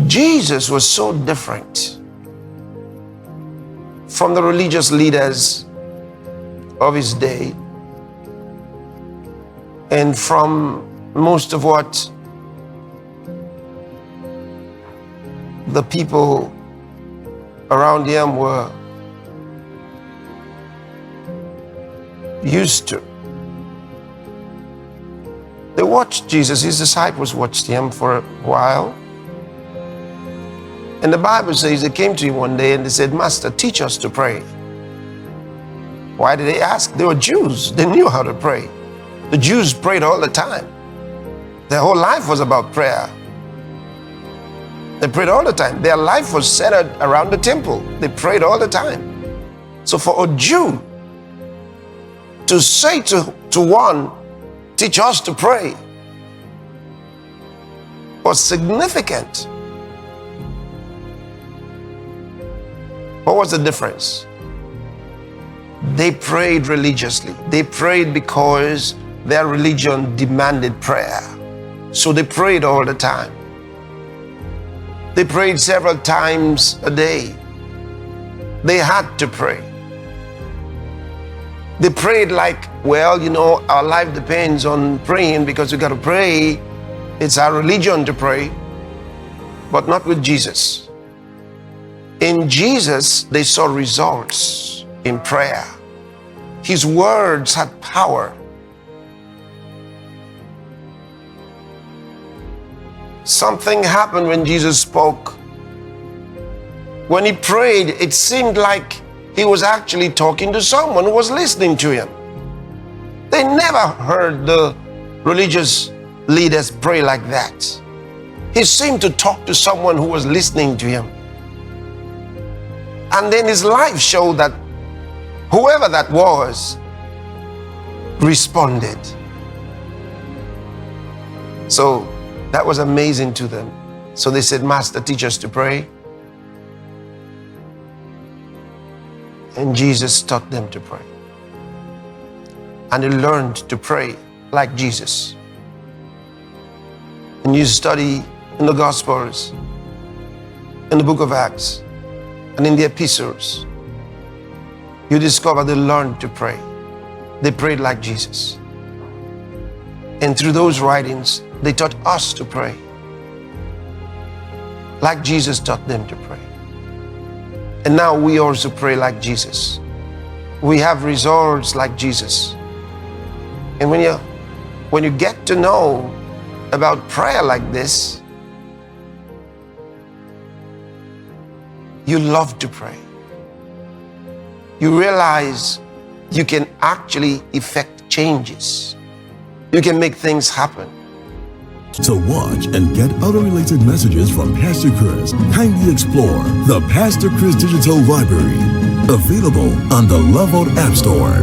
Jesus was so different from the religious leaders of his day and from most of what the people around him were used to. They watched Jesus. His disciples watched him for a while. And the Bible says they came to him one day and they said, "Master, teach us to pray." Why did they ask? They were Jews. They knew how to pray. The Jews prayed all the time. Their whole life was about prayer. They prayed all the time. Their life was centered around the temple. They prayed all the time. So for a Jew to say to one, "Teach us to pray," was significant. What was the difference? They prayed religiously. They prayed because their religion demanded prayer. So they prayed all the time. They prayed several times a day. They had to pray. They prayed like, well, you know, our life depends on praying because we got to pray. It's our religion to pray, but not with Jesus. In Jesus, they saw results in prayer. His words had power. Something happened when Jesus spoke. When he prayed, it seemed like he was actually talking to someone who was listening to him. They never heard the religious leaders pray like that. He seemed to talk to someone who was listening to him. And then his life showed that whoever that was responded. So that was amazing to them. So they said, "Master, teach us to pray." And Jesus taught them to pray. And they learned to pray like Jesus. And you study in the Gospels, in the book of Acts, and in the epistles, you discover they learned to pray. They prayed like Jesus. And through those writings, they taught us to pray like Jesus taught them to pray. And now we also pray like Jesus. We have results like Jesus. And when you get to know about prayer like this, you love to pray. You realize you can actually effect changes. You can make things happen. To watch and get other related messages from Pastor Chris, kindly explore the Pastor Chris Digital Library, available on the LoveWorld App Store.